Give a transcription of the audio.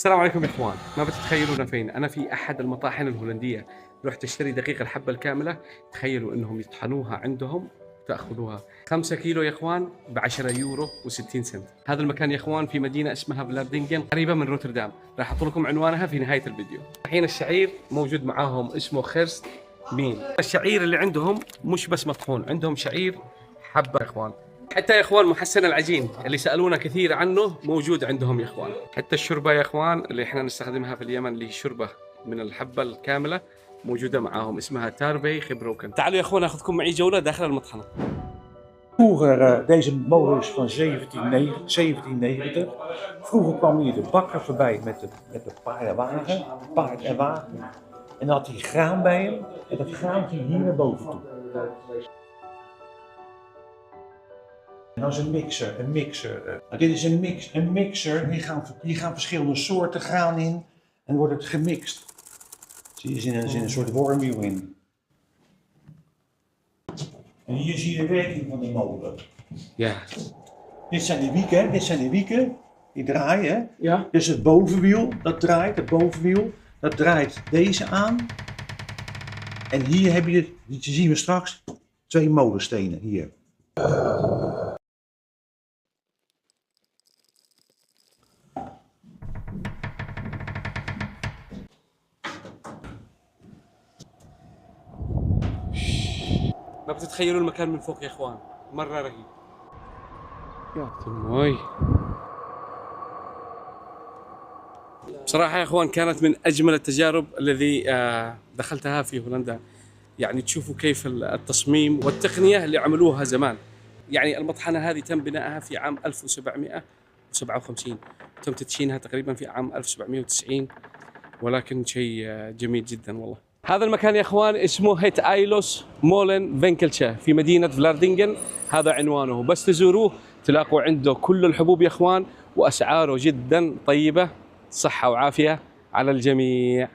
السلام عليكم يا اخوان، ما بتتخيلون فين انا، في احد المطاحن الهولنديه. رحت اشتري دقيق الحبه الكامله. تخيلوا انهم يطحنوها عندهم، تاخذوها 5 كيلو يا اخوان ب 10 يورو و60 سنت. هذا المكان يا اخوان في مدينه اسمها فلاردينجن قريبه من روتردام. راح احط لكم عنوانها في نهايه الفيديو. الحين الشعير موجود معاهم اسمه خيرست مين. الشعير اللي عندهم مش بس مطحون، عندهم شعير حبه يا اخوان. حتى يا اخوان محسن العجين اللي سالونا كثير عنه موجود عندهم يا اخوان. حتى الشوربه يا اخوان اللي احنا نستخدمها في اليمن، اللي هي شوربه من الحبه الكامله، موجوده معاهم اسمها تاربي خبروكن. تعالوا يا اخوان اخذكم معي جوله داخل المطحنه. Vroeger, deze molen is van 1790. Vroeger kwam hier de bakker voorbij met de paardenwagen, paard en wagen. En dan had hij graan bij hem en dat graan ging hier naar boven toe. En dat is een mixer. Dit is een mixer. Hier gaan verschillende soorten graan in en wordt het gemixt. Zie je, zit een soort wormwiel in. En hier zie je de werking van de molen. Ja. Dit zijn de wieken, die draaien. Ja. Dus het bovenwiel, dat draait deze aan. En hier heb je, dit zien we straks, 2 molenstenen hier. ما بتتخيلوا المكان من فوق يا اخوان، مره رهيب. يا تموي. بصراحه يا اخوان كانت من اجمل التجارب الذي دخلتها في هولندا. يعني تشوفوا كيف التصميم والتقنيه اللي عملوها زمان. يعني المطحنه هذه تم بنائها في عام 1757، تم تدشينها تقريبا في عام 1790، ولكن شيء جميل جدا والله. هذا المكان يا اخوان اسمه هيت ايلوس مولن فينكلشا في مدينه فلاردينجن. هذا عنوانه، بس تزوروه تلاقوا عنده كل الحبوب يا اخوان، واسعاره جدا طيبه. صحه وعافيه على الجميع.